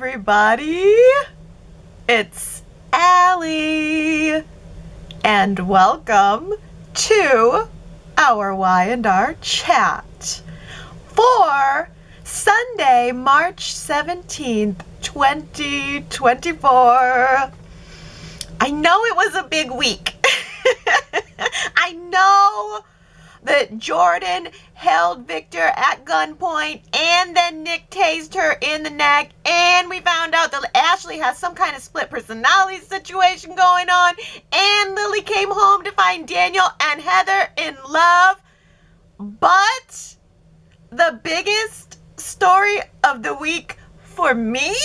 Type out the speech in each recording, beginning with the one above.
everybody. It's Allie, and welcome to our Y&R Chat for Sunday, March 17th, 2024. I know it was a big week. I know that Jordan held Victor at gunpoint, and then Nick tased her in the neck, and we found out that Ashley has some kind of split personality situation going on, and Lily came home to find Daniel and Heather in love. But the biggest story of the week for me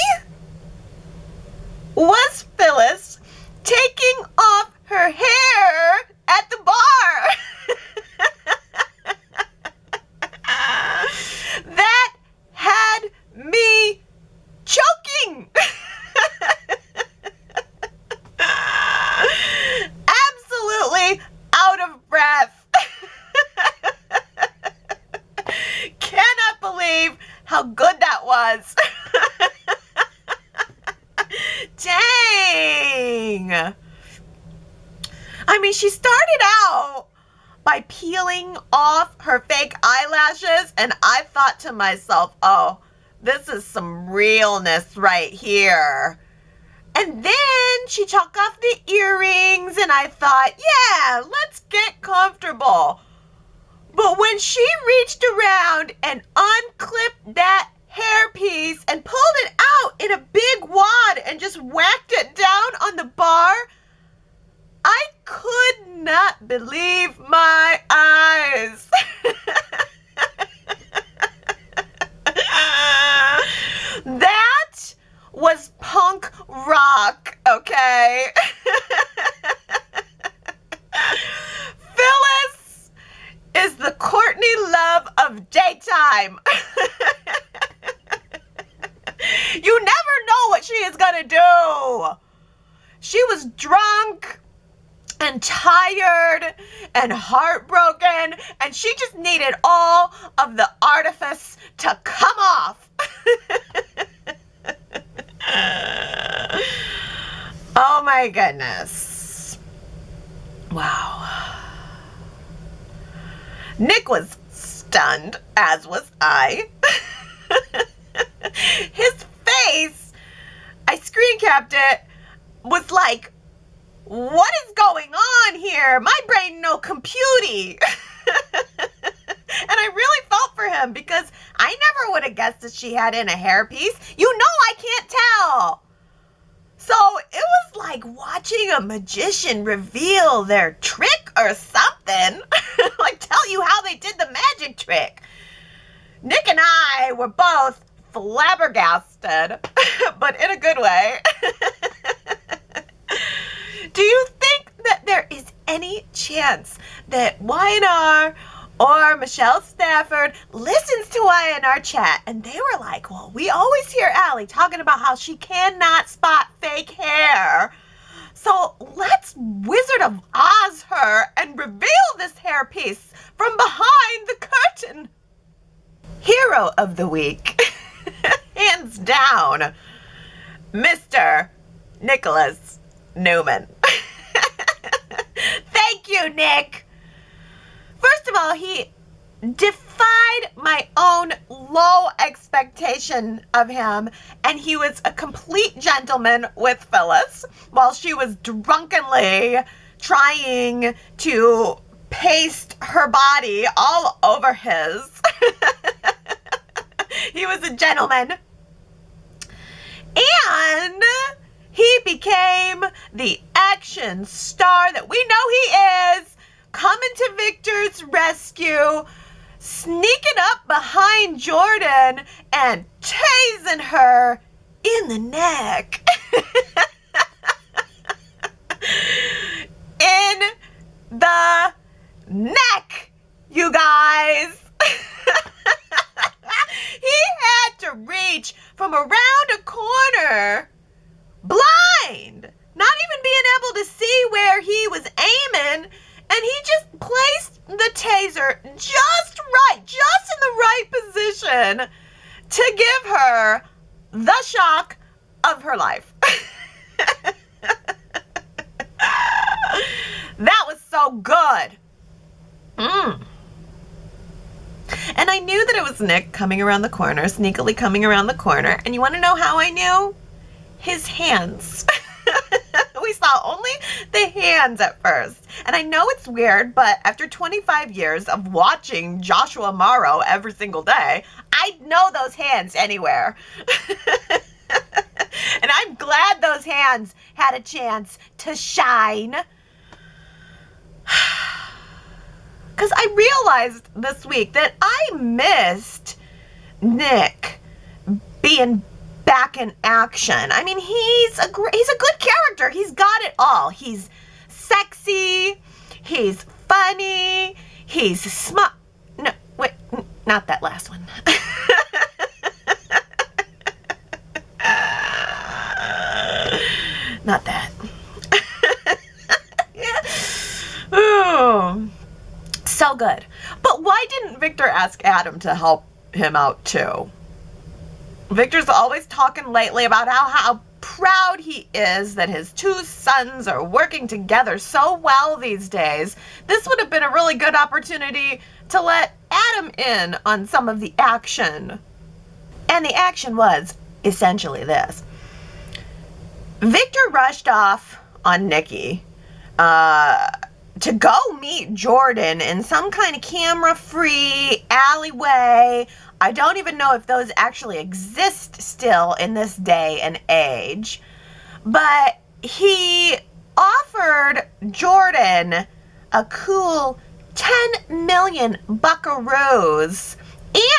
was Phyllis taking off her hair at the bar. That had me choking. Absolutely out of breath. Cannot believe how good that was. Dang. I mean, she started out by peeling off her fake eyelashes, and I thought to myself, oh, this is some realness right here. And then she took off the earrings, and I thought, yeah, let's get comfortable. But when she reached around and unclipped that hairpiece and pulled it out in a big wad and just whacked it down on the bar, I could not believe my eyes. That was punk rock, okay? Phyllis is the Courtney Love of daytime. You never know what she is gonna do. She was drunk and tired and heartbroken, and she just needed all of the artifice to come off. Oh my goodness. Wow. Nick was stunned, as was I. His face, I screen capped it, was like, what is going on here? My brain no computy. And I really felt for him because I never would have guessed that she had in a hairpiece. You know I can't tell. So it was like watching a magician reveal their trick or something. Like tell you how they did the magic trick. Nick and I were both flabbergasted, but in a good way. Do you think that there is any chance that Y&R or Michelle Stafford listens to Y&R Chat and they were like, well, we always hear Allie talking about how she cannot spot fake hair. So let's Wizard of Oz her and reveal this hairpiece from behind the curtain. Hero of the week, hands down, Mr. Nicholas Newman. Thank you, Nick. First of all, he defied my own low expectation of him, and he was a complete gentleman with Phyllis while she was drunkenly trying to paste her body all over his. He was a gentleman. And he became the action star that we know he is, coming to Victor's rescue, sneaking up behind Jordan and tasing her in the neck. In the neck, you guys. He had to reach from around a corner, blind, not even being able to see where he was aiming, and he just placed the taser just right, just in the right position to give her the shock of her life. That was so good. And I knew that it was Nick coming around the corner, sneakily coming around the corner. And you want to know how I knew? His hands. We saw only the hands at first. And I know it's weird, but after 25 years of watching Joshua Morrow every single day, I'd know those hands anywhere. And I'm glad those hands had a chance to shine. Because I realized this week that I missed Nick being back in action. I mean, he's a good character. He's got it all. He's sexy. He's funny. He's smart. No, wait, not that last one. Not that. Ooh, so good. But why didn't Victor ask Adam to help him out too? Victor's always talking lately about how proud he is that his two sons are working together so well these days. This would have been a really good opportunity to let Adam in on some of the action. And the action was essentially this. Victor rushed off on Nikki to go meet Jordan in some kind of camera-free alleyway. I don't even know if those actually exist still in this day and age. But he offered Jordan a cool 10 million buckaroos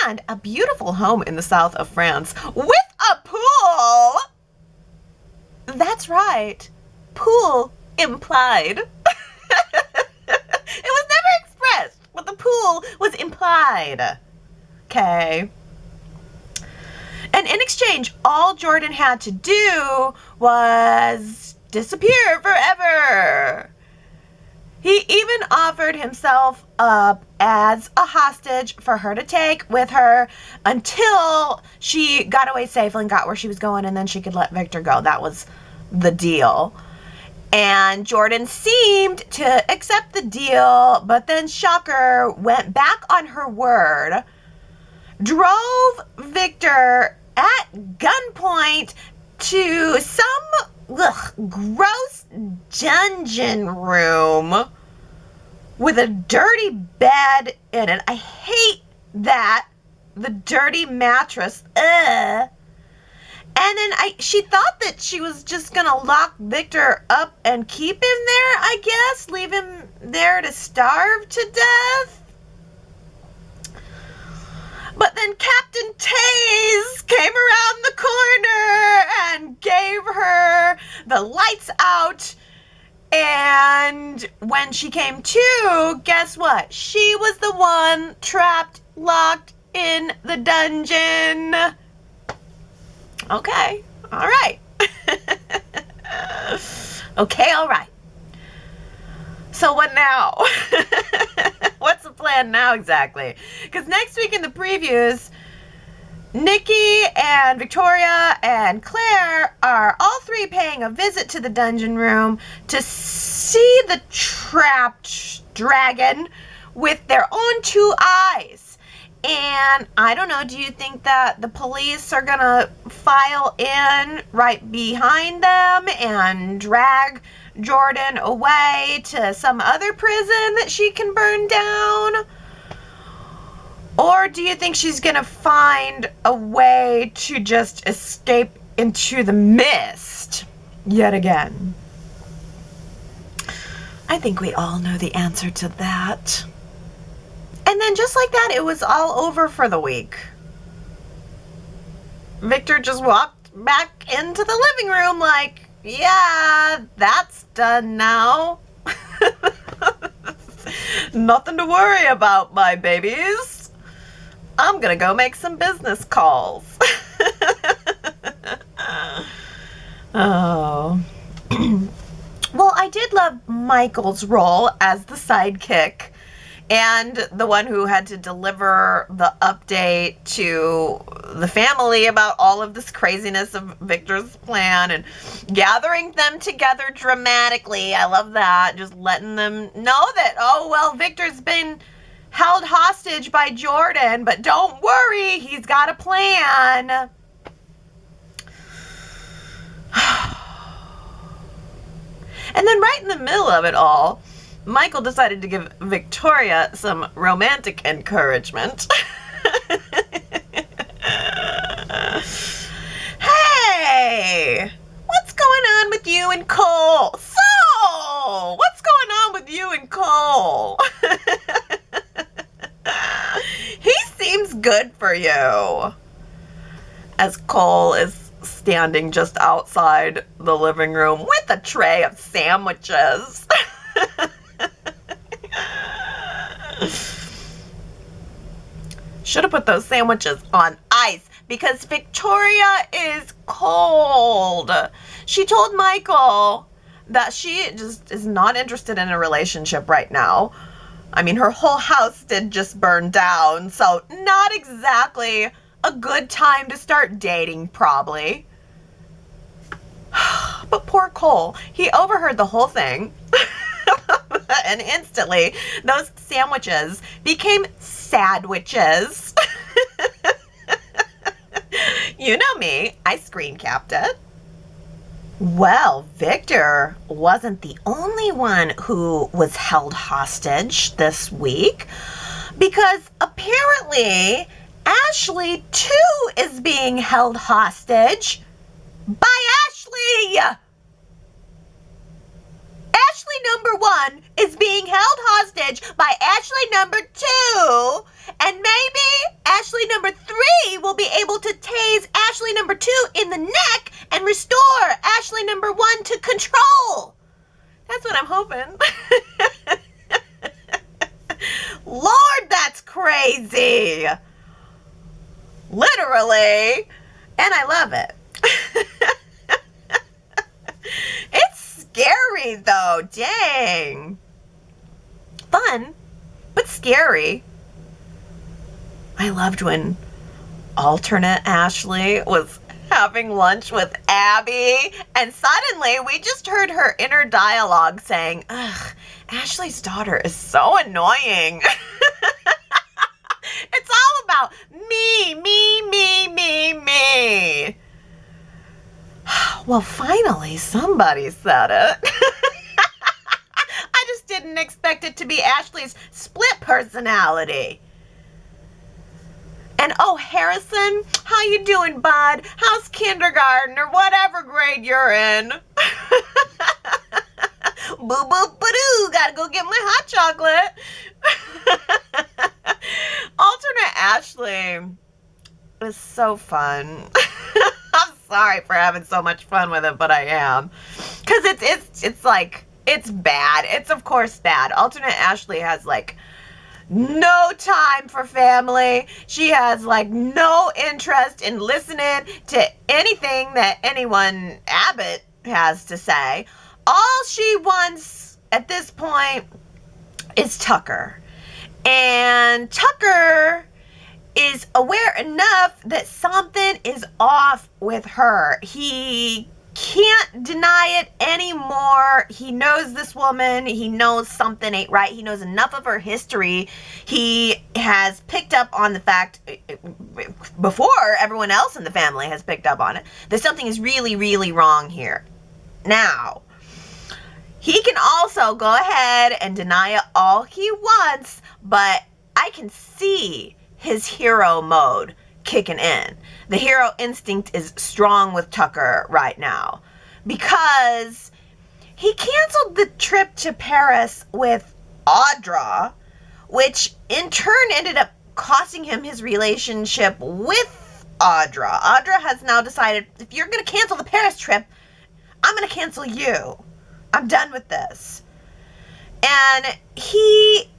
and a beautiful home in the south of France with a pool. That's right. Pool implied. It was never expressed, but the pool was implied. Okay. And in exchange, all Jordan had to do was disappear forever. He even offered himself up as a hostage for her to take with her until she got away safely and got where she was going, and then she could let Victor go. That was the deal. And Jordan seemed to accept the deal, but then shocker, went back on her word, drove Victor at gunpoint to some gross dungeon room with a dirty bed in it. I hate that. The dirty mattress. Ugh. And then she thought that she was just going to lock Victor up and keep him there, I guess. Leave him there to starve to death. But then Captain Taze came around the corner and gave her the lights out. And when she came to, guess what? She was the one trapped, locked in the dungeon. Okay, all right. Okay, all right. So what now? What's the plan now exactly? Because next week in the previews, Nikki and Victoria and Claire are all three paying a visit to the dungeon room to see the trapped dragon with their own two eyes. And I don't know, do you think that the police are going to file in right behind them and drag Jordan away to some other prison that she can burn down? Or do you think she's going to find a way to just escape into the mist yet again? I think we all know the answer to that. And then just like that, it was all over for the week. Victor just walked back into the living room like, yeah, that's done now. Nothing to worry about, my babies. I'm gonna go make some business calls. Oh. Well, I did love Michael's role as the sidekick and the one who had to deliver the update to the family about all of this craziness of Victor's plan and gathering them together dramatically. I love that. Just letting them know that, oh, well, Victor's been held hostage by Jordan, but don't worry, he's got a plan. And then right in the middle of it all, Michael decided to give Victoria some romantic encouragement. Hey, what's going on with you and Cole? So, what's going on with you and Cole? He seems good for you. As Cole is standing just outside the living room with a tray of sandwiches. Should have put those sandwiches on ice because Victoria is cold. She told Michael that she just is not interested in a relationship right now. I mean, her whole house did just burn down, so not exactly a good time to start dating, probably. But poor Cole, he overheard the whole thing. And instantly, those sandwiches became sadwiches. You know me, I screen capped it. Well, Victor wasn't the only one who was held hostage this week, because apparently Ashley too is being held hostage by Ashley. Ashley number 1 is being held hostage by Ashley number 2, and maybe Ashley number 3 will be able to tase Ashley number 2 in the neck and restore Ashley number 1 to control. That's what I'm hoping. Lord, that's crazy. Literally. And I love it. It's scary though, dang. Fun, but scary. I loved when alternate Ashley was having lunch with Abby, and suddenly we just heard her inner dialogue saying, ugh, Ashley's daughter is so annoying. It's all about me, me, me, me, me. Well, finally, somebody said it. I just didn't expect it to be Ashley's split personality. And oh, Harrison, how you doing, bud? How's kindergarten or whatever grade you're in? Boo boo ba-doo, gotta go get my hot chocolate. Alternate Ashley is so fun. I'm sorry for having so much fun with it, but I am. Because it's like, it's bad. It's of course bad. Alternate Ashley has like no time for family. She has like no interest in listening to anything that anyone Abbott has to say. All she wants at this point is Tucker. And Tucker is aware enough that something is off with her. He can't deny it anymore. He knows this woman. He knows something ain't right. He knows enough of her history. He has picked up on the fact, before everyone else in the family has picked up on it, that something is really, really wrong here. Now, he can also go ahead and deny it all he wants, but I can see his hero mode kicking in. The hero instinct is strong with Tucker right now because he canceled the trip to Paris with Audra, which in turn ended up costing him his relationship with Audra. Audra has now decided, if you're going to cancel the Paris trip, I'm going to cancel you. I'm done with this. And he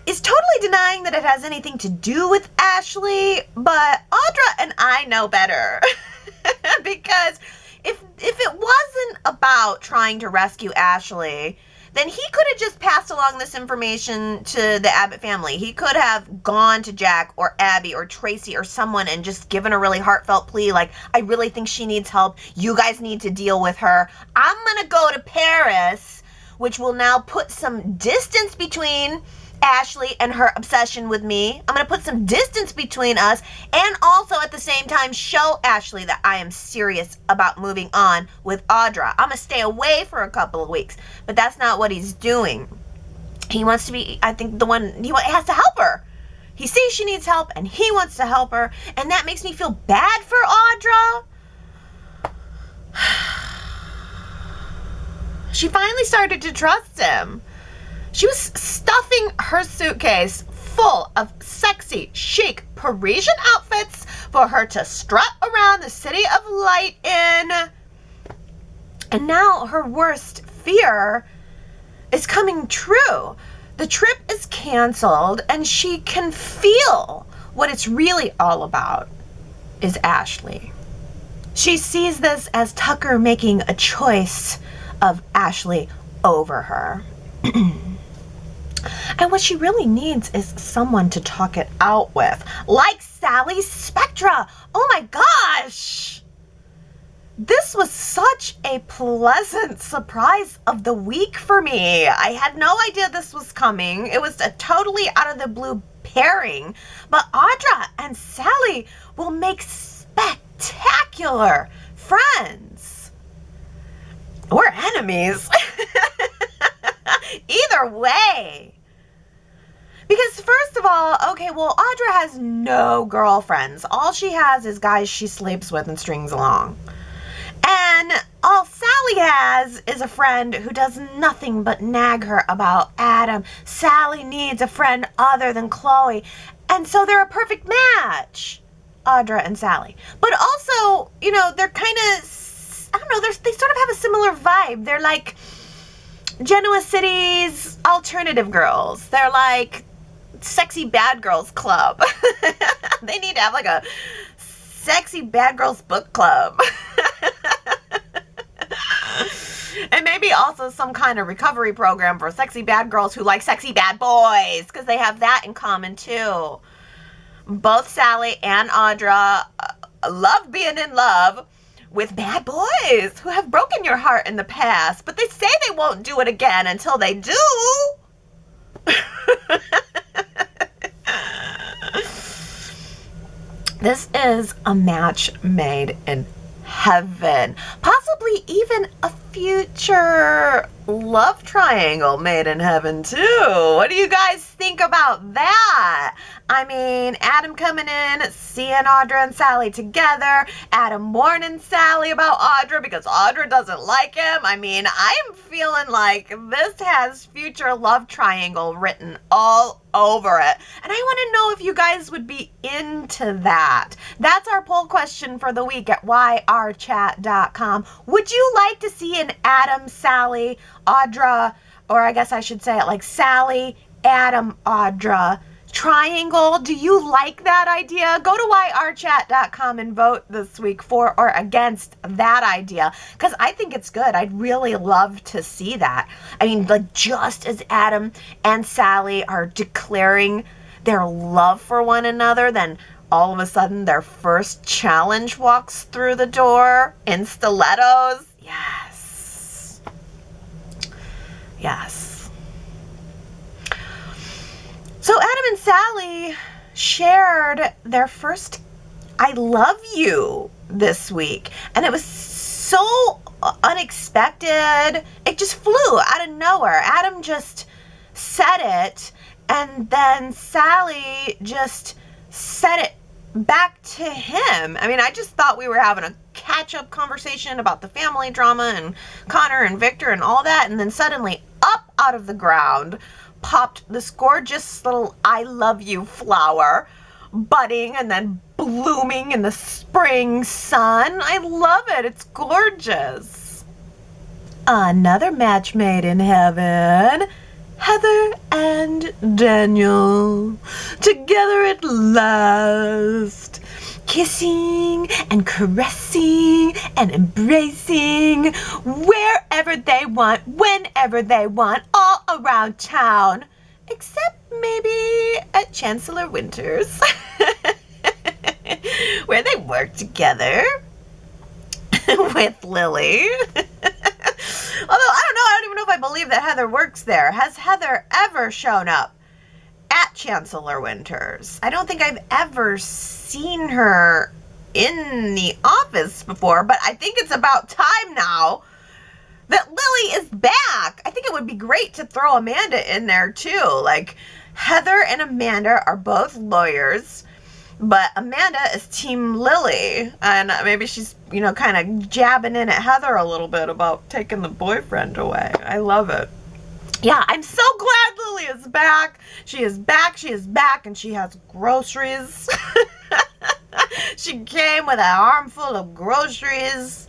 is totally denying that it has anything to do with Ashley, but Audra and I know better. Because if it wasn't about trying to rescue Ashley, then he could have just passed along this information to the Abbott family. He could have gone to Jack or Abby or Tracy or someone and just given a really heartfelt plea like, I really think she needs help. You guys need to deal with her. I'm going to go to Paris, which will now put some distance between Ashley and her obsession with me. I'm going to put some distance between us and also at the same time show Ashley that I am serious about moving on with Audra. I'm going to stay away for a couple of weeks, but that's not what he's doing. He wants to be, I think, the one, he has to help her. He sees she needs help and he wants to help her, and that makes me feel bad for Audra. She finally started to trust him. She was stuffing her suitcase full of sexy, chic Parisian outfits for her to strut around the city of light in. And now her worst fear is coming true. The trip is canceled and she can feel what it's really all about is Ashley. She sees this as Tucker making a choice of Ashley over her. And what she really needs is someone to talk it out with, like Sally Spectra. Oh my gosh! This was such a pleasant surprise of the week for me. I had no idea this was coming. It was a totally out of the blue pairing, but Audra and Sally will make spectacular friends. Or enemies. Either way. Because first of all, okay, well, Audra has no girlfriends. All she has is guys she sleeps with and strings along. And all Sally has is a friend who does nothing but nag her about Adam. Sally needs a friend other than Chloe. And so they're a perfect match, Audra and Sally. But also, you know, they're kind of, I don't know, they sort of have a similar vibe. They're like Genoa City's alternative girls. They're like sexy bad girls club. They need to have like a sexy bad girls book club. And maybe also some kind of recovery program for sexy bad girls who like sexy bad boys, because they have that in common too. Both Sally and Audra love being in love with bad boys who have broken your heart in the past, but they say they won't do it again until they do. This is a match made in heaven. Possibly even a future love triangle made in heaven too. What do you guys think about that? I mean, Adam coming in, seeing Audra and Sally together, Adam warning Sally about Audra because Audra doesn't like him. I mean, I'm feeling like this has future love triangle written all over it. And I want to know if you guys would be into that. That's our poll question for the week at yrchat.com. Would you like to see an Adam, Sally, Audra, or I guess I should say it like Sally, Adam, Audra triangle? Do you like that idea? Go to yrchat.com and vote this week for or against that idea, because I think it's good. I'd really love to see that. I mean, like, just as Adam and Sally are declaring their love for one another, then all of a sudden their first challenge walks through the door in stilettos. Yes. Yes. So Adam and Sally shared their first I love you this week. And it was so unexpected. It just flew out of nowhere. Adam just said it, and then Sally just said it back to him. I mean, I just thought we were having a catch-up conversation about the family drama and Connor and Victor and all that, and then suddenly up out of the ground popped this gorgeous little I love you flower, budding and then blooming in the spring sun. I love it. It's gorgeous. Another match made in heaven. Heather and Daniel, together at last, kissing and caressing hugging and embracing wherever they want, whenever they want, all around town. Except maybe at Chancellor Winter's, where they work together with Lily. Although, I don't even know if I believe that Heather works there. Has Heather ever shown up at Chancellor Winter's? I don't think I've ever seen her in the office before, but I think it's about time now that Lily is back. I think it would be great to throw Amanda in there too. Like, Heather and Amanda are both lawyers, but Amanda is Team Lily, and maybe she's, you know, kind of jabbing in at Heather a little bit about taking the boyfriend away. I love it. Yeah, I'm so glad Lily is back. She is back, and she has groceries. She came with an armful of groceries,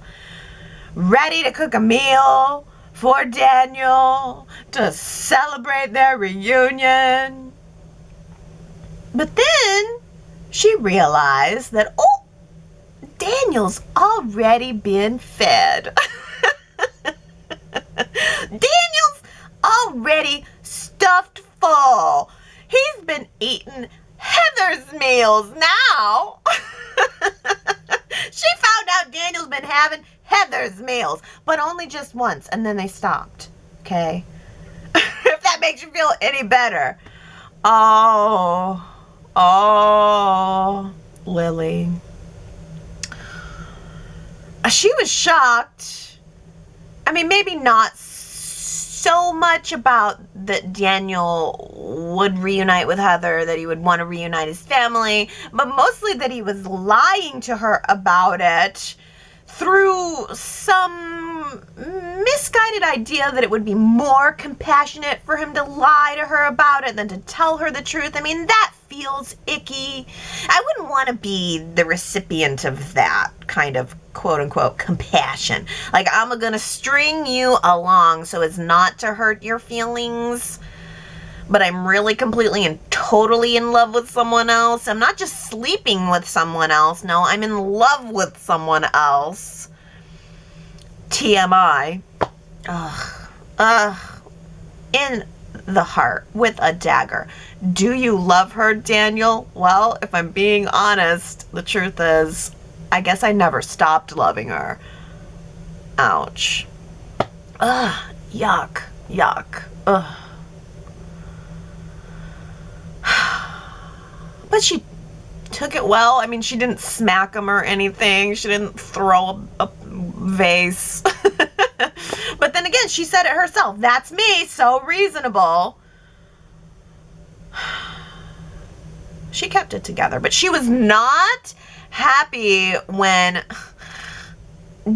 ready to cook a meal for Daniel to celebrate their reunion. But then she realized that, oh, Daniel's already been fed. Daniel's already stuffed full. He's been eating Heather's meals now. She found out Daniel's been having Heather's meals, but only just once, and then they stopped, okay? If that makes you feel any better. Oh, Lily. She was shocked. I mean, maybe not so much about that Daniel would reunite with Heather, that he would want to reunite his family, but mostly that he was lying to her about it through some misguided idea that it would be more compassionate for him to lie to her about it than to tell her the truth. I mean, that feels icky. I wouldn't want to be the recipient of that kind of quote-unquote compassion. Like, I'm gonna string you along so as not to hurt your feelings, but I'm really completely and totally in love with someone else. I'm not just sleeping with someone else. No, I'm in love with someone else. TMI. In the heart with a dagger. Do you love her, Daniel? Well, if I'm being honest, the truth is, I guess I never stopped loving her. Ouch. Ugh. Yuck. Yuck. Ugh. But she took it well. I mean, she didn't smack him or anything. She didn't throw a vase. But then again, she said it herself. That's me. So reasonable. She kept it together. But she was not happy when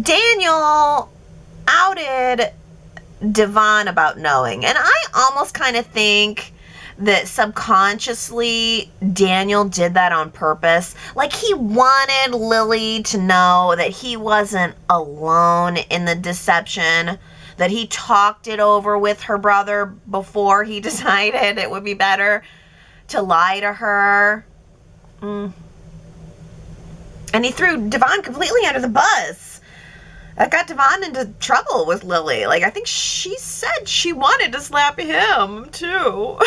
Daniel outed Devon about knowing. And I almost kind of think that subconsciously Daniel did that on purpose. Like, he wanted Lily to know that he wasn't alone in the deception, that he talked it over with her brother before he decided it would be better to lie to her. And he threw Devon completely under the bus. That got Devon into trouble with Lily. Like, I think she said she wanted to slap him, too.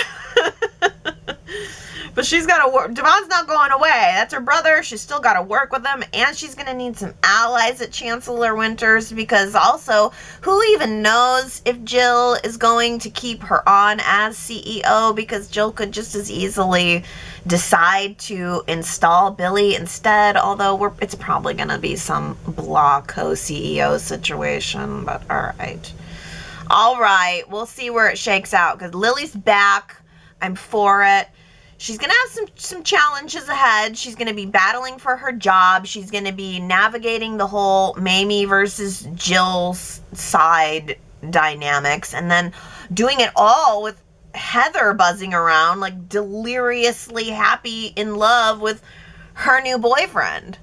But she's got to work. Devon's not going away. That's her brother. She's still got to work with him. And she's going to need some allies at Chancellor Winter's, because also, who even knows if Jill is going to keep her on as CEO, because Jill could just as easily decide to install Billy instead, although it's probably going to be some blah co-CEO situation, but all right, we'll see where it shakes out, because Lily's back. I'm for it. She's going to have some challenges ahead. She's going to be battling for her job. She's going to be navigating the whole Mamie versus Jill's side dynamics, and then doing it all with Heather buzzing around, like, deliriously happy in love with her new boyfriend.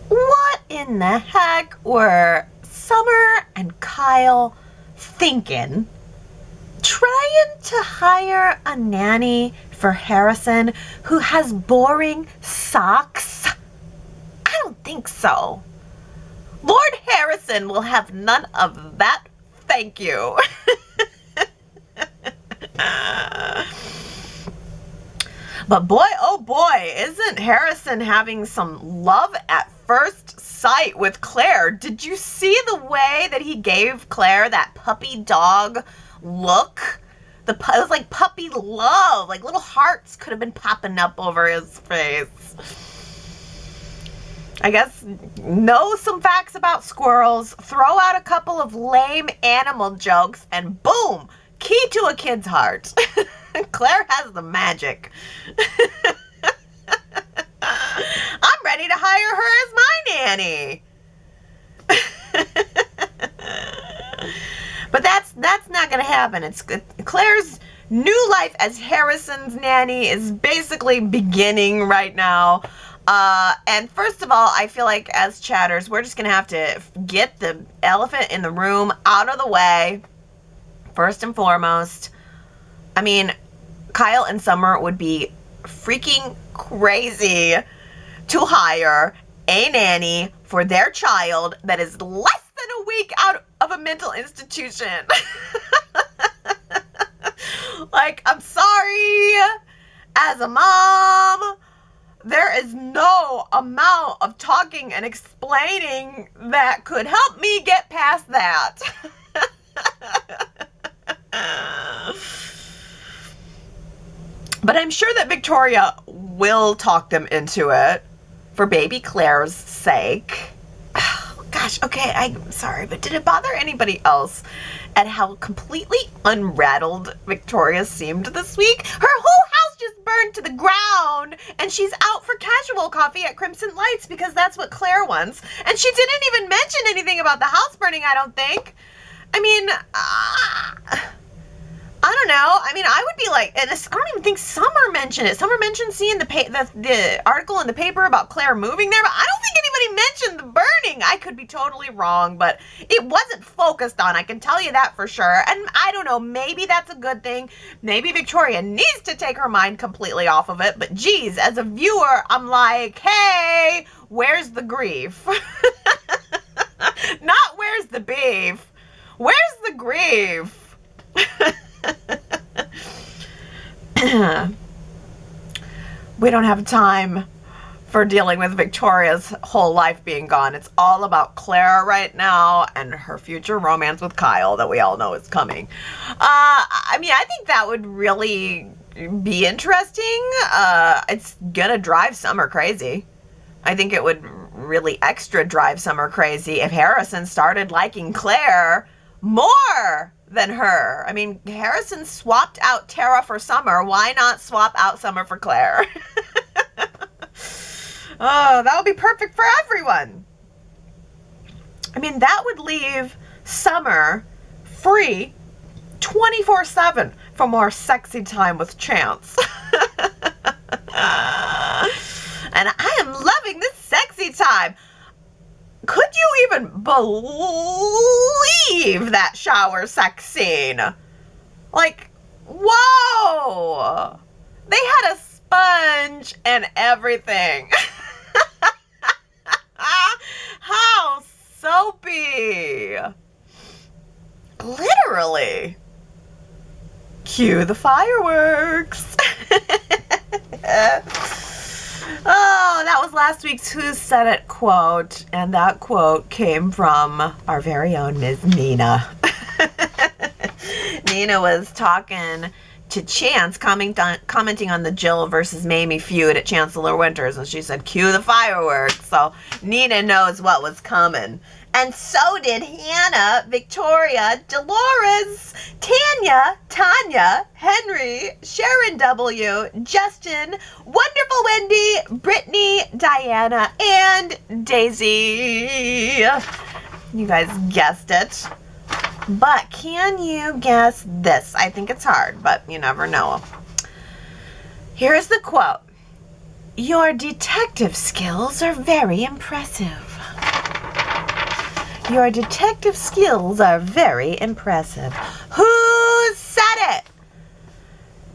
What in the heck were Summer and Kyle thinking, trying to hire a nanny for Harrison who has boring socks? I don't think so. Harrison will have none of that. Thank you. But boy, oh boy, isn't Harrison having some love at first sight with Claire? Did you see the way that he gave Claire that puppy dog look? It was like puppy love. Like little hearts could have been popping up over his face. I guess know some facts about squirrels, throw out a couple of lame animal jokes, and boom, key to a kid's heart. Claire has the magic. I'm ready to hire her as my nanny. But that's not going to happen. It's Claire's new life as Harrison's nanny is basically beginning right now. And first of all, I feel like as chatters, we're just going to have to get the elephant in the room out of the way. First and foremost, I mean, Kyle and Summer would be freaking crazy to hire a nanny for their child that is less than a week out of a mental institution. Like, I'm sorry, as a mom, there is no amount of talking and explaining that could help me get past that. But I'm sure that Victoria will talk them into it for baby Claire's sake. Oh, gosh, okay, I'm sorry, but did it bother anybody else at how completely unrattled Victoria seemed this week? Her whole house just burned to the ground, and she's out for casual coffee at Crimson Lights because that's what Claire wants. And she didn't even mention anything about the house burning, I don't think. I mean, I don't know. I mean, I would be like, and I don't even think Summer mentioned it. Summer mentioned seeing the article in the paper about Claire moving there, but I don't think anybody mentioned the burning. I could be totally wrong, but it wasn't focused on. I can tell you that for sure. And I don't know, maybe that's a good thing. Maybe Victoria needs to take her mind completely off of it. But geez, as a viewer, I'm like, hey, where's the grief? Not where's the beef. Where's the grief? We don't have time for dealing with Victoria's whole life being gone. It's all about Claire right now and her future romance with Kyle that we all know is coming. I mean, I think that would really be interesting. It's gonna drive Summer crazy. I think it would really extra drive Summer crazy if Harrison started liking Claire more than her. I mean, Harrison swapped out Tara for Summer. Why not swap out Summer for Claire? Oh, that would be perfect for everyone. I mean, that would leave Summer free 24/7 for more sexy time with Chance. And I am loving this sexy time. Could you even believe that shower sex scene? Like, whoa! They had a sponge and everything. How soapy. Literally. Cue the fireworks. Oh, that was last week's Who Said It quote, and that quote came from our very own Ms. Nina. Nina was talking to Chance, commenting on the Jill versus Mamie feud at Chancellor Winters, and she said, cue the fireworks. So Nina knows what was coming. And so did Hannah, Victoria, Dolores, Tanya, Henry, Sharon W., Justin, Wonderful Wendy, Brittany, Diana, and Daisy. You guys guessed it. But can you guess this? I think it's hard, but you never know. Here's the quote. Your detective skills are very impressive. Your detective skills are very impressive. Who said it?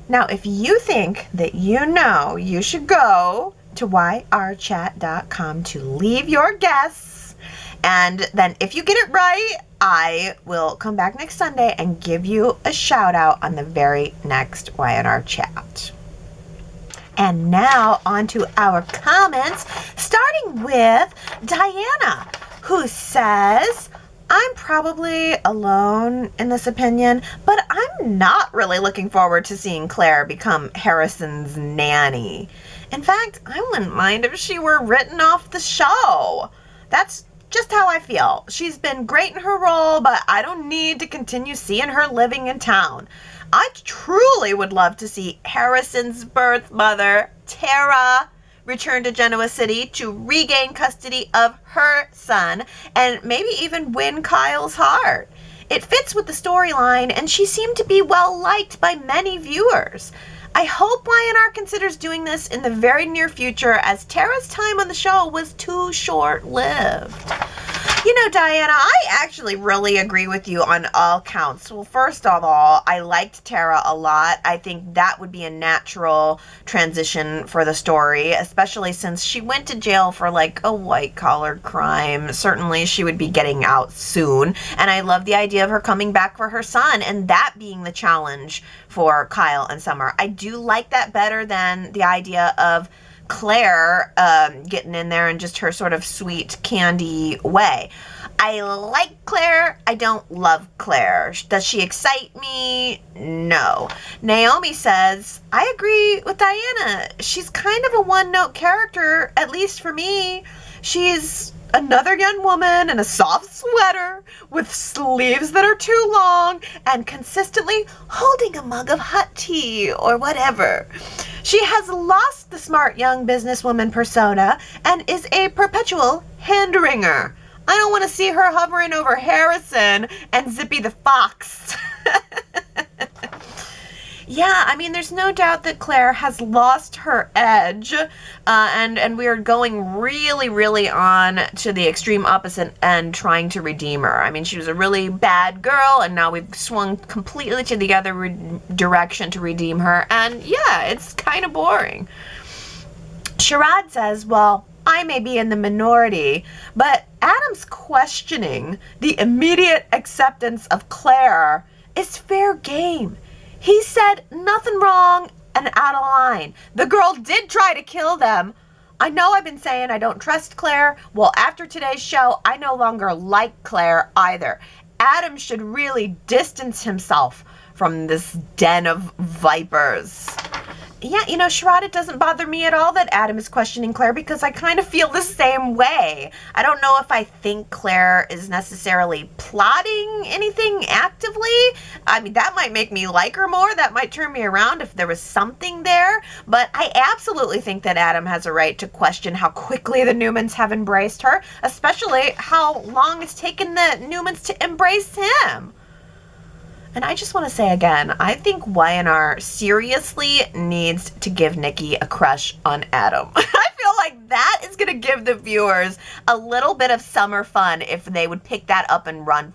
Now, if you think that you know, you should go to yrchat.com to leave your guess And then if you get it right, I will come back next Sunday and give you a shout out on the very next Y&R Chat. And now on to our comments, starting with Diana, who says, I'm probably alone in this opinion, but I'm not really looking forward to seeing Claire become Harrison's nanny. In fact, I wouldn't mind if she were written off the show. That's just how I feel. She's been great in her role, but I don't need to continue seeing her living in town. I truly would love to see Harrison's birth mother, Tara, return to Genoa City to regain custody of her son and maybe even win Kyle's heart. It fits with the storyline, and she seemed to be well liked by many viewers. I hope Y&R considers doing this in the very near future, as Tara's time on the show was too short-lived. You know, Diana, I actually really agree with you on all counts. Well, first of all, I liked Tara a lot. I think that would be a natural transition for the story, especially since she went to jail for like a white-collar crime. Certainly she would be getting out soon. And I love the idea of her coming back for her son and that being the challenge for Kyle and Summer. I do like that better than the idea of Claire getting in there in just her sort of sweet candy way. I like Claire. I don't love Claire. Does she excite me? No. Naomi says, I agree with Diana. She's kind of a one-note character, at least for me. She's another young woman in a soft sweater with sleeves that are too long and consistently holding a mug of hot tea or whatever. She has lost the smart young businesswoman persona and is a perpetual hand-wringer. I don't want to see her hovering over Harrison and Zippy the Fox. Yeah, I mean, there's no doubt that Claire has lost her edge, and we are going really, really on to the extreme opposite end, trying to redeem her. I mean, she was a really bad girl, and now we've swung completely to the other direction to redeem her, and yeah, it's kind of boring. Sharad says, well, I may be in the minority, but Adam's questioning the immediate acceptance of Claire is fair game. He said nothing wrong and out of line. The girl did try to kill them. I know I've been saying I don't trust Claire. Well, after today's show, I no longer like Claire either. Adam should really distance himself from this den of vipers. Yeah, you know, Sharad, it doesn't bother me at all that Adam is questioning Claire because I kind of feel the same way. I don't know if I think Claire is necessarily plotting anything actively. I mean, that might make me like her more. That might turn me around if there was something there. But I absolutely think that Adam has a right to question how quickly the Newmans have embraced her, especially how long it's taken the Newmans to embrace him. And I just want to say again, I think Y&R seriously needs to give Nikki a crush on Adam. I feel like that is going to give the viewers a little bit of summer fun if they would pick that up and run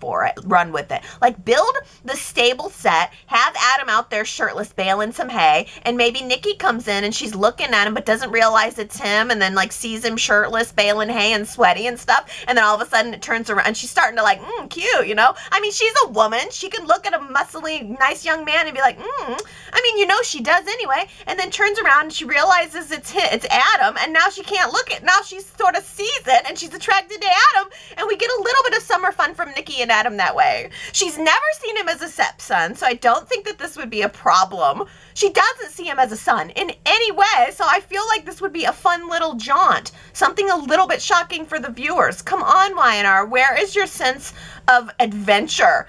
with it. Like, build the stable set, have Adam out there shirtless baling some hay, and maybe Nikki comes in and she's looking at him but doesn't realize it's him, and then like sees him shirtless baling hay and sweaty and stuff, and then all of a sudden it turns around and she's starting to like, cute, you know? I mean, she's a woman. She can look at a muscly, nice young man and be like, I mean, you know she does anyway, and then turns around and she realizes it's Adam, and now she can't look at, now she sort of sees it and she's attracted to Adam, and we get a little bit of summer fun from Nikki and Adam that way. She's never seen him as a stepson, so I don't think that this would be a problem. She doesn't see him as a son in any way, so I feel like this would be a fun little jaunt, something a little bit shocking for the viewers. Come on, Y&R, where is your sense of adventure?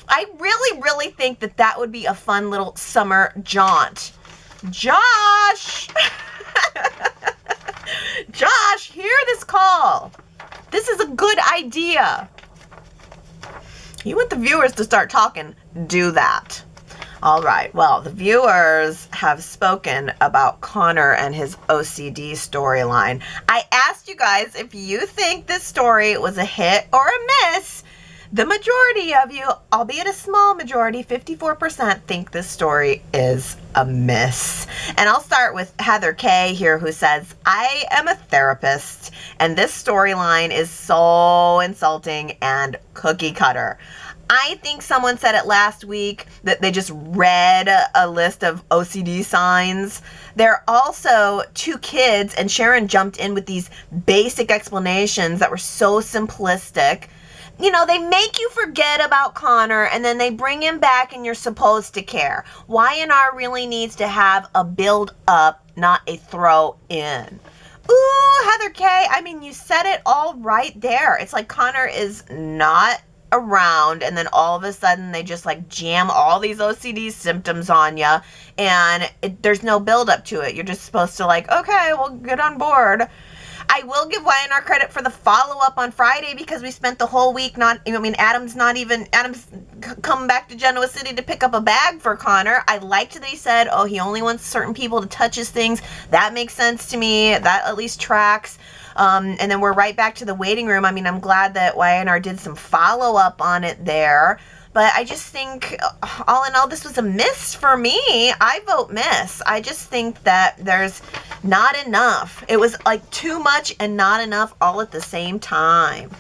I really, really think that would be a fun little summer jaunt. Josh! Josh, hear this call. This is a good idea. You want the viewers to start talking, do that. All right, well, the viewers have spoken about Connor and his OCD storyline. I asked you guys if you think this story was a hit or a miss. the majority of you, albeit a small majority, 54%, think this story is a miss. And I'll start with Heather K here, who says, I am a therapist, and this storyline is so insulting and cookie cutter. I think someone said it last week that they just read a list of OCD signs. There are also 2 kids, and Sharon jumped in with these basic explanations that were so simplistic. You know, they make you forget about Connor, and then they bring him back, and you're supposed to care. Y&R really needs to have a build up, not a throw in. Ooh, Heather K, I mean, you said it all right there. It's like Connor is not around, and then all of a sudden they just like jam all these OCD symptoms on you, and there's no build up to it. You're just supposed to like, okay, well, get on board. I will give Y&R credit for the follow-up on Friday, because we spent the whole week Adam's come back to Genoa City to pick up a bag for Connor. I liked that he said, oh, he only wants certain people to touch his things. That makes sense to me. That at least tracks. And then we're right back to the waiting room. I mean, I'm glad that Y&R did some follow-up on it there. But I just think, all in all, this was a miss for me. I vote miss. I just think that there's not enough. It was like too much and not enough all at the same time.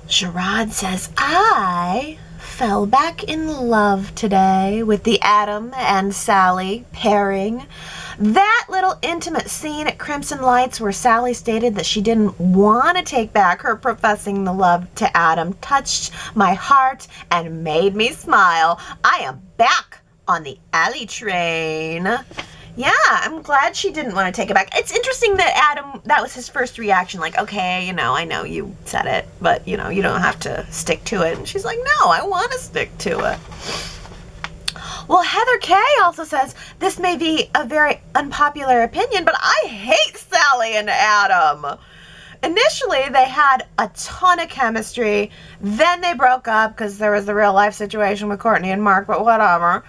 Sherrod says, I fell back in love today with the Adam and Sally pairing. That little intimate scene at Crimson Lights where Sally stated that she didn't want to take back her professing the love to Adam touched my heart and made me smile. I am back on the Allie train. Yeah, I'm glad she didn't want to take it back. It's interesting that Adam, that was his first reaction, like, okay, you know, I know you said it, but, you know, you don't have to stick to it. And she's like, no, I want to stick to it. Well, Heather K also says, this may be a very unpopular opinion, but I hate Sally and Adam. Initially, they had a ton of chemistry. Then they broke up because there was the real life situation with Courtney and Mark, but whatever.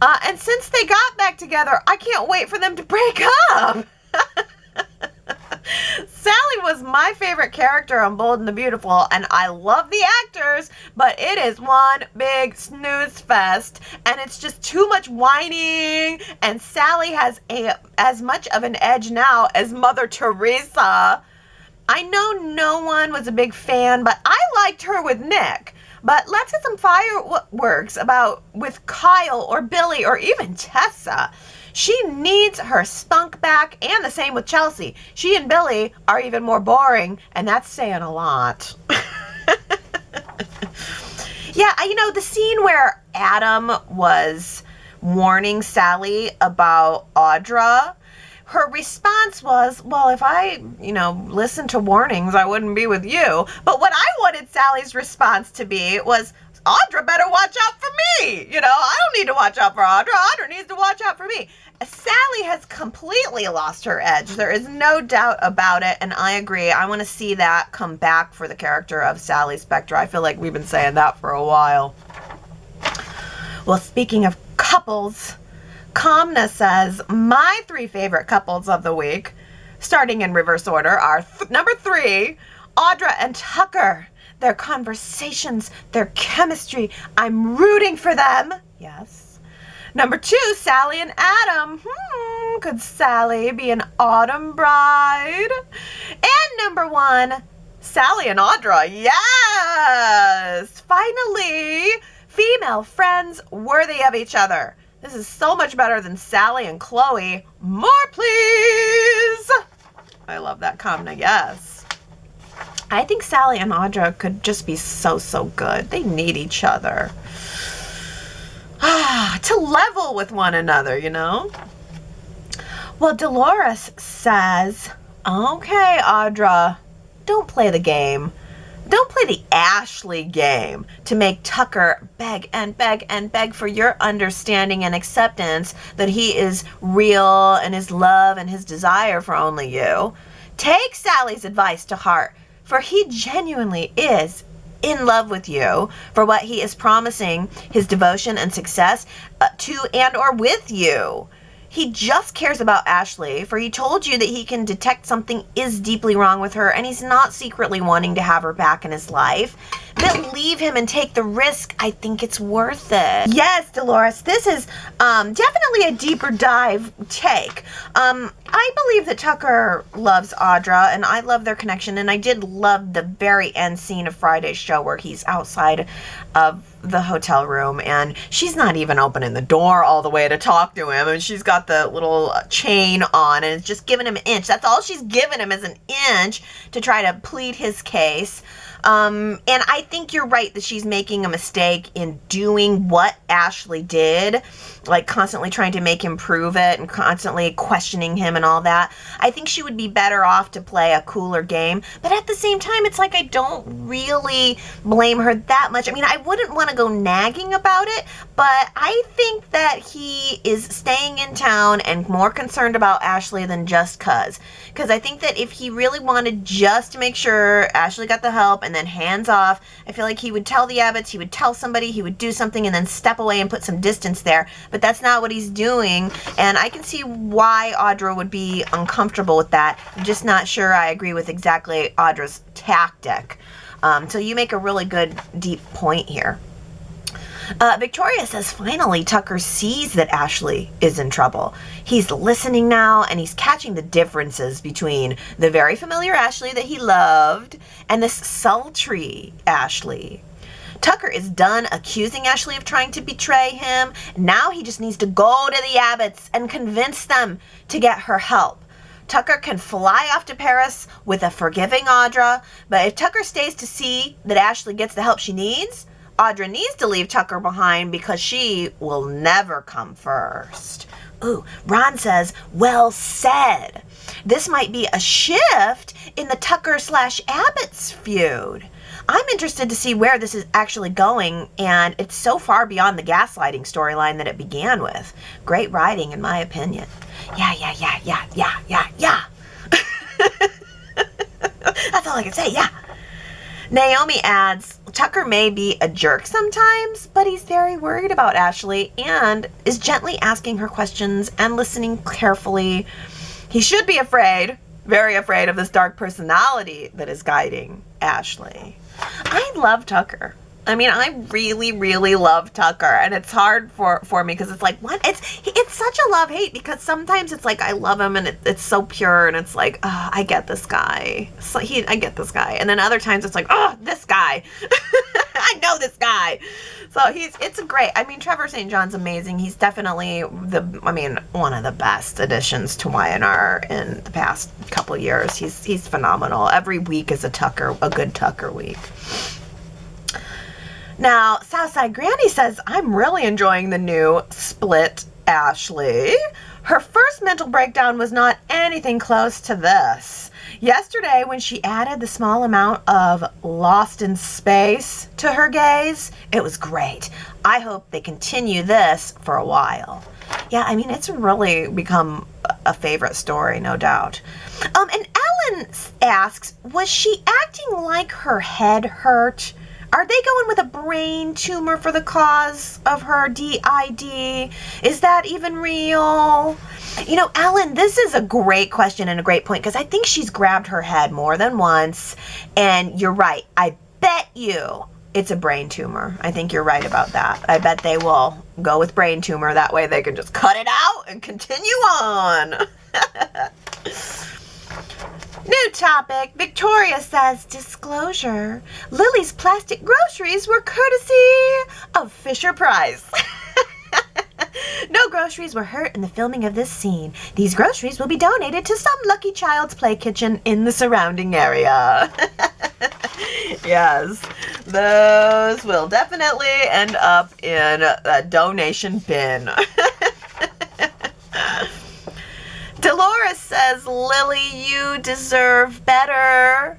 And since they got back together, I can't wait for them to break up. Sally was my favorite character on Bold and the Beautiful, and I love the actors, but it is one big snooze fest, and it's just too much whining, and Sally has as much of an edge now as Mother Teresa. I know no one was a big fan, but I liked her with Nick. But let's get some fireworks with Kyle or Billy or even Tessa. She needs her spunk back, and the same with Chelsea. She and Billy are even more boring, and that's saying a lot. Yeah, you know, the scene where Adam was warning Sally about Audra, her response was, well, if I, listened to warnings, I wouldn't be with you. But what I wanted Sally's response to be was, Audra better watch out for me. I don't need to watch out for Audra. Audra needs to watch out for me. Sally has completely lost her edge. There is no doubt about it, and I agree. I want to see that come back for the character of Sally Spectre. I feel like we've been saying that for a while. Well, speaking of couples, Kamna says, my 3 favorite couples of the week, starting in reverse order, are number 3, Audra and Tucker. Their conversations, their chemistry, I'm rooting for them. Yes. Number 2, Sally and Adam. Could Sally be an autumn bride? And number 1, Sally and Audra. Yes! Finally, female friends worthy of each other. This is so much better than Sally and Chloe. More, please! I love that Kamna, yes. I think Sally and Audra could just be so, so good. They need each other. To level with one another, Well, Dolores says, okay, Audra, don't play the game. Don't play the Ashley game to make Tucker beg and beg and beg for your understanding and acceptance that he is real and his love and his desire for only you. Take Sally's advice to heart, for he genuinely is in love with you for what he is promising, his devotion and success to and or with you. he just cares about Ashley, for he told you that he can detect something is deeply wrong with her, and he's not secretly wanting to have her back in his life. But leave him and take the risk. I think it's worth it. Yes, Dolores, this is definitely a deeper dive take. I believe that Tucker loves Audra, and I love their connection, and I did love the very end scene of Friday's show where he's outside of the hotel room, and she's not even opening the door all the way to talk to him, and she's got the little chain on, and it's just giving him an inch. That's all she's giving him, is an inch to try to plead his case. And I think you're right that she's making a mistake in doing what Ashley did, like constantly trying to make him prove it and constantly questioning him and all that. I think she would be better off to play a cooler game, but at the same time, it's like I don't really blame her that much. I mean, I wouldn't want to go nagging about it, but I think that he is staying in town and more concerned about Ashley than just cuz. Because I think that if he really wanted just to make sure Ashley got the help and then hands off, I feel like he would tell the Abbotts, he would tell somebody, he would do something and then step away and put some distance there. But that's not what he's doing, and I can see why Audra would be uncomfortable with that. I'm just not sure I agree with exactly Audra's tactic. So you make a really good, deep point here. Victoria says, finally, Tucker sees that Ashley is in trouble. He's listening now, and he's catching the differences between the very familiar Ashley that he loved and this sultry Ashley. Tucker is done accusing Ashley of trying to betray him. Now he just needs to go to the Abbotts and convince them to get her help. Tucker can fly off to Paris with a forgiving Audra, but if Tucker stays to see that Ashley gets the help she needs, Audra needs to leave Tucker behind because she will never come first. Ooh, Ron says, well said. This might be a shift in the Tucker/Abbotts feud. I'm interested to see where this is actually going, and it's so far beyond the gaslighting storyline that it began with. Great writing, in my opinion. Yeah. That's all I can say, yeah. Naomi adds, Tucker may be a jerk sometimes, but he's very worried about Ashley and is gently asking her questions and listening carefully. He should be afraid, very afraid of this dark personality that is guiding Ashley. I love Tucker. I mean, I really, really love Tucker, and it's hard for me because it's like, what? It's such a love-hate, because sometimes it's like I love him and it's so pure, and it's like, oh, I get this guy. So I get this guy. And then other times it's like, oh, this guy. I know this guy. So it's great. I mean, Trevor St. John's amazing. He's definitely one of the best additions to Y&R in the past couple years. He's phenomenal. Every week is a good Tucker week. Now, Southside Granny says, I'm really enjoying the new split Ashley. Her first mental breakdown was not anything close to this. Yesterday, when she added the small amount of Lost in Space to her gaze, it was great. I hope they continue this for a while. Yeah, I mean, it's really become a favorite story, no doubt. And Ellen asks, was she acting like her head hurt? Are they going with a brain tumor for the cause of her DID? Is that even real? You know, Ellen, this is a great question and a great point, because I think she's grabbed her head more than once. And you're right. I bet you it's a brain tumor. I think you're right about that. I bet they will go with brain tumor. That way they can just cut it out and continue on. New topic. Victoria says, disclosure. Lily's plastic groceries were courtesy of Fisher-Price. No groceries were hurt in the filming of this scene. These groceries will be donated to some lucky child's play kitchen in the surrounding area. Yes, those will definitely end up in a donation bin. Dolores says, Lily, you deserve better.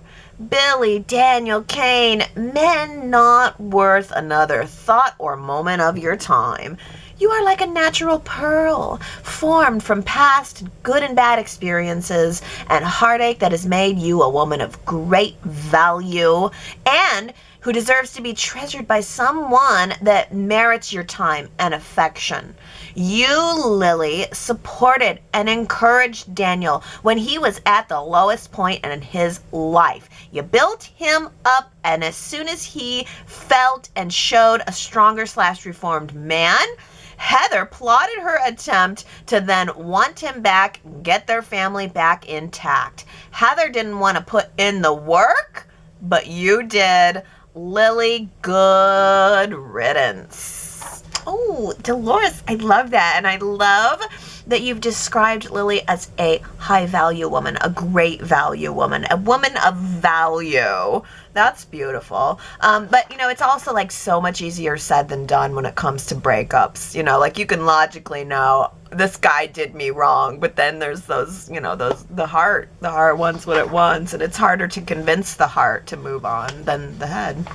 Billy, Daniel, Kane, men not worth another thought or moment of your time. You are like a natural pearl, formed from past good and bad experiences and heartache that has made you a woman of great value and who deserves to be treasured by someone that merits your time and affection. You, Lily, supported and encouraged Daniel when he was at the lowest point in his life. You built him up, and as soon as he felt and showed a stronger/reformed man, Heather plotted her attempt to then want him back, get their family back intact. Heather didn't want to put in the work, but you did. Lily, good riddance. Oh, Dolores, I love that. And I love that you've described Lily as a high value woman, a great value woman, a woman of value. That's beautiful. But, you know, it's also like so much easier said than done when it comes to breakups. You know, like you can logically know this guy did me wrong, but then there's those, you know, the heart wants what it wants, and it's harder to convince the heart to move on than the head.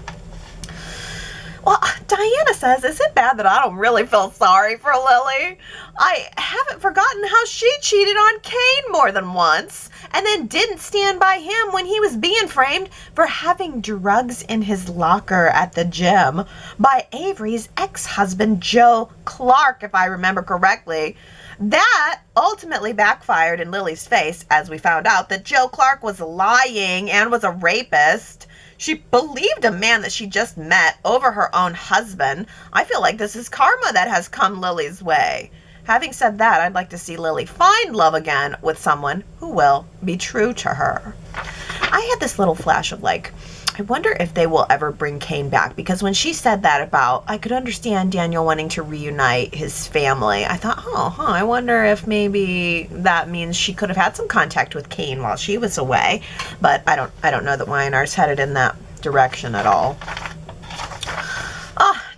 Well, Diana says, is it bad that I don't really feel sorry for Lily? I haven't forgotten how she cheated on Kane more than once and then didn't stand by him when he was being framed for having drugs in his locker at the gym by Avery's ex-husband, Joe Clark, if I remember correctly. That ultimately backfired in Lily's face as we found out that Joe Clark was lying and was a rapist. She believed a man that she just met over her own husband. I feel like this is karma that has come Lily's way. Having said that, I'd like to see Lily find love again with someone who will be true to her. I had this little flash of like, I wonder if they will ever bring Kane back, because when she said that about, I could understand Daniel wanting to reunite his family. I thought, I wonder if maybe that means she could have had some contact with Kane while she was away. But I don't know that Y&R's headed in that direction at all.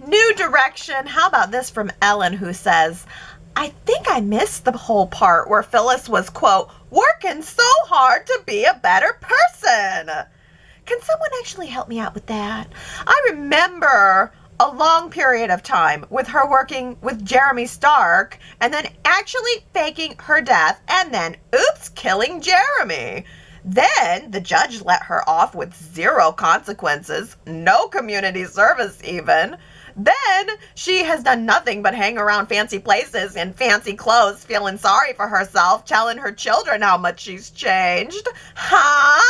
New direction. How about this from Ellen, who says, I think I missed the whole part where Phyllis was, quote, working so hard to be a better person. Can someone actually help me out with that? I remember a long period of time with her working with Jeremy Stark and then actually faking her death and then, oops, killing Jeremy. Then the judge let her off with 0 consequences, no community service even. Then she has done nothing but hang around fancy places in fancy clothes, feeling sorry for herself, telling her children how much she's changed. Huh?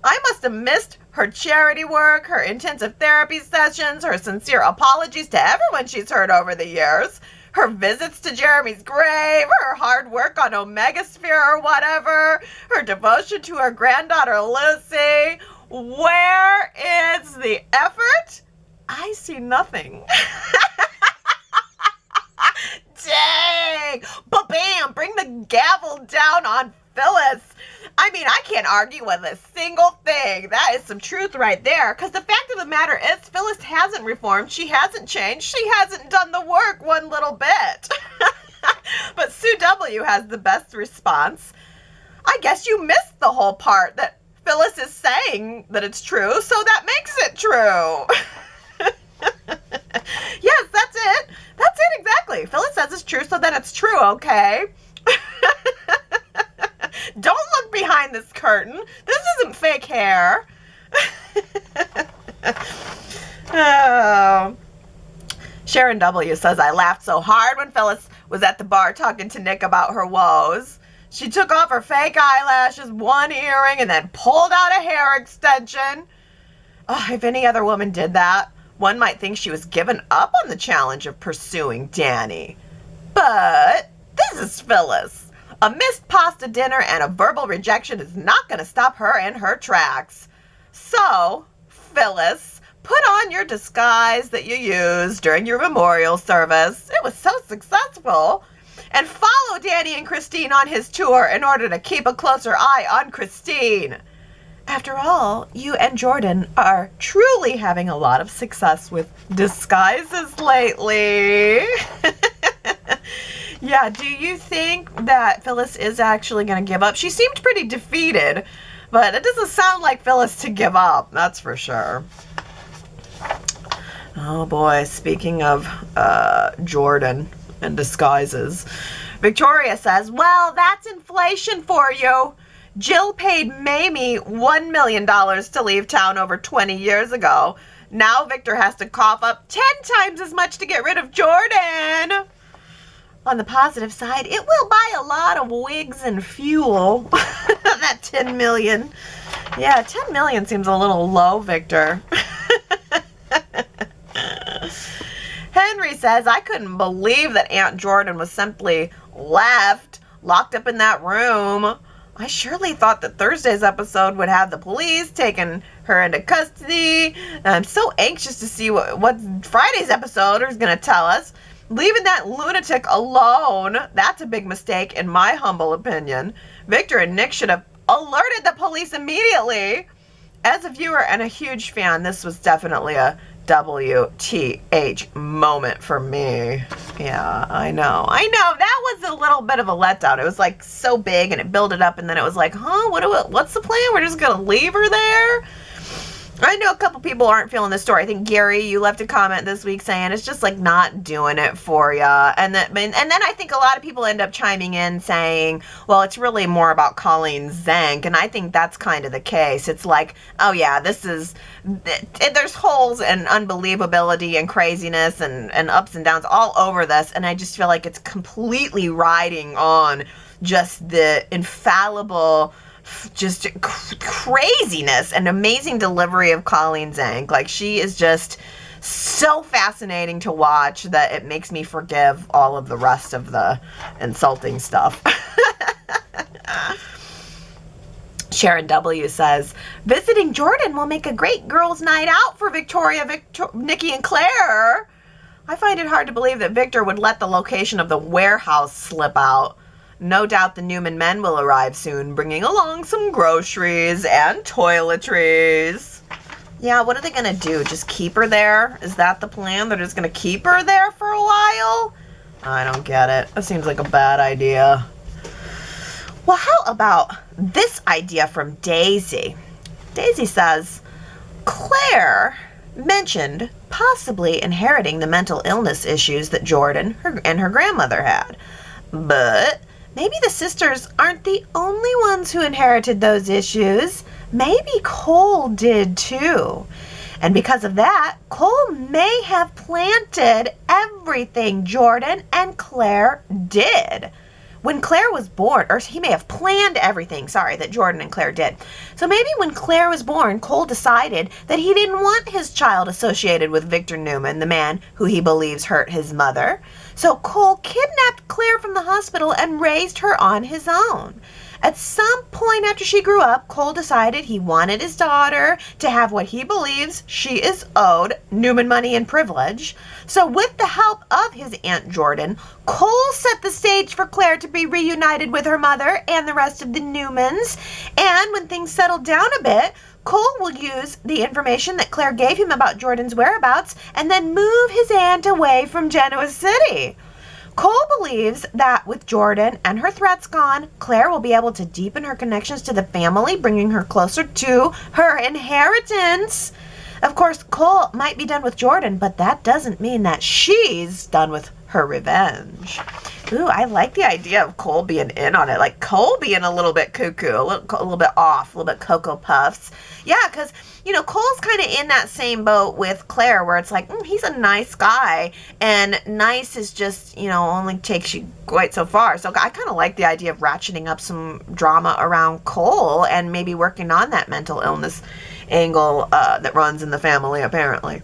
I must have missed her charity work, her intensive therapy sessions, her sincere apologies to everyone she's hurt over the years, her visits to Jeremy's grave, her hard work on Omegasphere or whatever, her devotion to her granddaughter Lucy. Where is the effort? I see nothing. Dang! Ba-bam! Bring the gavel down on Phyllis. I mean, I can't argue with a single thing. That is some truth right there. Because the fact of the matter is, Phyllis hasn't reformed. She hasn't changed. She hasn't done the work one little bit. But Sue W. has the best response. I guess you missed the whole part that Phyllis is saying that it's true, so that makes it true. Yes, that's it. That's it, exactly. Phyllis says it's true, so then it's true, okay? Don't look behind this curtain. This isn't fake hair. Oh. Sharon W. says, I laughed so hard when Phyllis was at the bar talking to Nick about her woes. She took off her fake eyelashes, one earring, and then pulled out a hair extension. Oh, if any other woman did that, one might think she was giving up on the challenge of pursuing Danny. But this is Phyllis. A missed pasta dinner and a verbal rejection is not going to stop her in her tracks. So, Phyllis, put on your disguise that you used during your memorial service. It was so successful. And follow Danny and Christine on his tour in order to keep a closer eye on Christine. After all, you and Jordan are truly having a lot of success with disguises lately. Yeah, do you think that Phyllis is actually going to give up? She seemed pretty defeated, but it doesn't sound like Phyllis to give up, that's for sure. Oh boy, speaking of Jordan and disguises, Victoria says, well, that's inflation for you. Jill paid Mamie $1 million to leave town over 20 years ago. Now Victor has to cough up 10 times as much to get rid of Jordan. On the positive side, it will buy a lot of wigs and fuel. That 10 million. Yeah, 10 million seems a little low, Victor. Henry says, I couldn't believe that Aunt Jordan was simply left, locked up in that room. I surely thought that Thursday's episode would have the police taking her into custody. And I'm so anxious to see what Friday's episode is going to tell us. Leaving that lunatic alone, that's a big mistake in my humble opinion. Victor and Nick should have alerted the police immediately. As a viewer and a huge fan, this was definitely a WTH moment for me. Yeah, I know. That was a little bit of a letdown. It was like so big and it built it up and then it was like, what's the plan? We're just going to leave her there? I know a couple people aren't feeling this story. I think, Gary, you left a comment this week saying it's just like not doing it for you. And then I think a lot of people end up chiming in saying, well, it's really more about Colleen Zank. And I think that's kind of the case. It's like, oh yeah, there's holes and unbelievability and craziness and ups and downs all over this. And I just feel like it's completely riding on just the infallible, just craziness and amazing delivery of Colleen Zank. Like, she is just so fascinating to watch that it makes me forgive all of the rest of the insulting stuff. Sharon W. says, visiting Jordan will make a great girls' night out for Victoria, Nikki, and Claire. I find it hard to believe that Victor would let the location of the warehouse slip out. No doubt the Newman men will arrive soon, bringing along some groceries and toiletries. Yeah, what are they going to do? Just keep her there? Is that the plan? They're just going to keep her there for a while? I don't get it. That seems like a bad idea. Well, how about this idea from Daisy? Daisy says, Claire mentioned possibly inheriting the mental illness issues that Jordan and her grandmother had. But maybe the sisters aren't the only ones who inherited those issues. Maybe Cole did too. And because of that, Cole may have planted everything Jordan and Claire did. When Claire was born, or he may have planned everything, that Jordan and Claire did. So maybe when Claire was born, Cole decided that he didn't want his child associated with Victor Newman, the man who he believes hurt his mother. So Cole kidnapped Claire from the hospital and raised her on his own. At some point after she grew up, Cole decided he wanted his daughter to have what he believes she is owed, Newman money and privilege. So with the help of his Aunt Jordan, Cole set the stage for Claire to be reunited with her mother and the rest of the Newmans. And when things settled down a bit, Cole will use the information that Claire gave him about Jordan's whereabouts and then move his aunt away from Genoa City. Cole believes that with Jordan and her threats gone, Claire will be able to deepen her connections to the family, bringing her closer to her inheritance. Of course, Cole might be done with Jordan, but that doesn't mean that she's done with her revenge. Ooh, I like the idea of Cole being in on it. Like Cole being a little bit cuckoo, a little bit off, a little bit Cocoa Puffs. Yeah, because, Cole's kind of in that same boat with Claire where it's like, he's a nice guy. And nice is just, only takes you quite so far. So I kind of like the idea of ratcheting up some drama around Cole and maybe working on that mental illness angle that runs in the family, apparently.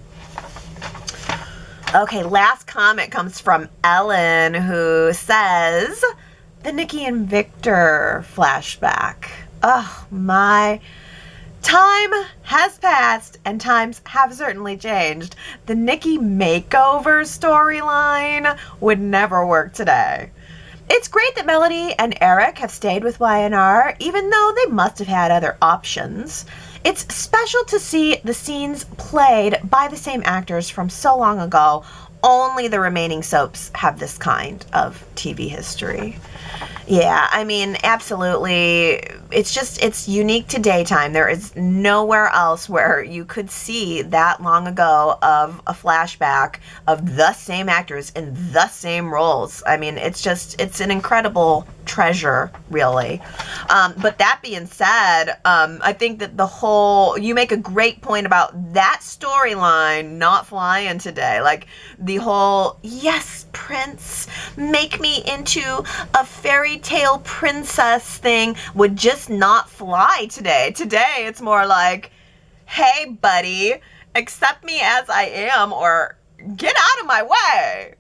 Okay, last comment comes from Ellen, who says, the Nikki and Victor flashback. Oh, my. Time has passed, and times have certainly changed. The Nikki makeover storyline would never work today. It's great that Melody and Eric have stayed with Y&R, even though they must have had other options. It's special to see the scenes played by the same actors from so long ago. Only the remaining soaps have this kind of TV history. Yeah, absolutely. it's unique to daytime. There is nowhere else where you could see that long ago of a flashback of the same actors in the same roles. I mean, it's an incredible treasure, really. But that being said, I think that you make a great point about that storyline not flying today. Like the whole, yes, prince, make me into a fairy tale princess thing would just not fly today. Today, it's more like, hey, buddy, accept me as I am or get out of my way.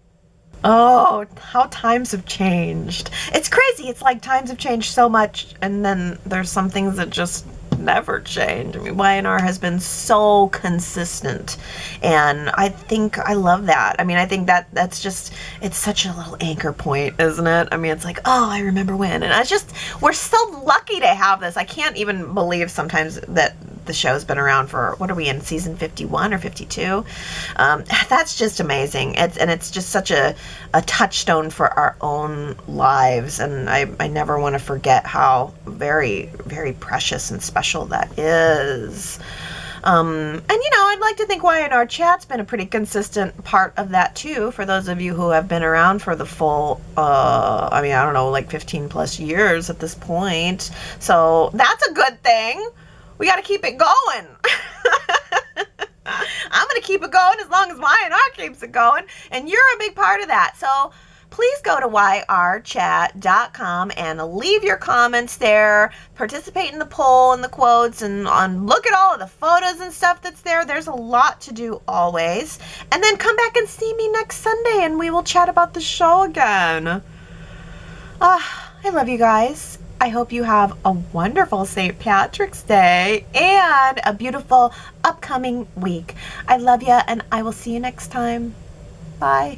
Oh, how times have changed. It's crazy. It's like times have changed so much, and then there's some things that just never change. I mean, Y&R has been so consistent, and I think I love that. I mean, I think that's just, it's such a little anchor point, isn't it? I mean, it's like, oh, I remember when, and we're so lucky to have this. I can't even believe sometimes that the show's been around for, what are we in, season 51 or 52? That's just amazing. It's just such a touchstone for our own lives, and I never want to forget how very, very precious and special that is. And I'd like to think Y&R Chat's been a pretty consistent part of that too, for those of you who have been around for the full, I don't know, like 15 plus years at this point. So that's a good thing. We got to keep it going. I'm going to keep it going as long as Y&R keeps it going, and you're a big part of that. So please go to yrchat.com and leave your comments there. Participate in the poll and the quotes, and look at all of the photos and stuff that's there. There's a lot to do always. And then come back and see me next Sunday, and we will chat about the show again. I love you guys. I hope you have a wonderful St. Patrick's Day and a beautiful upcoming week. I love you, and I will see you next time. Bye.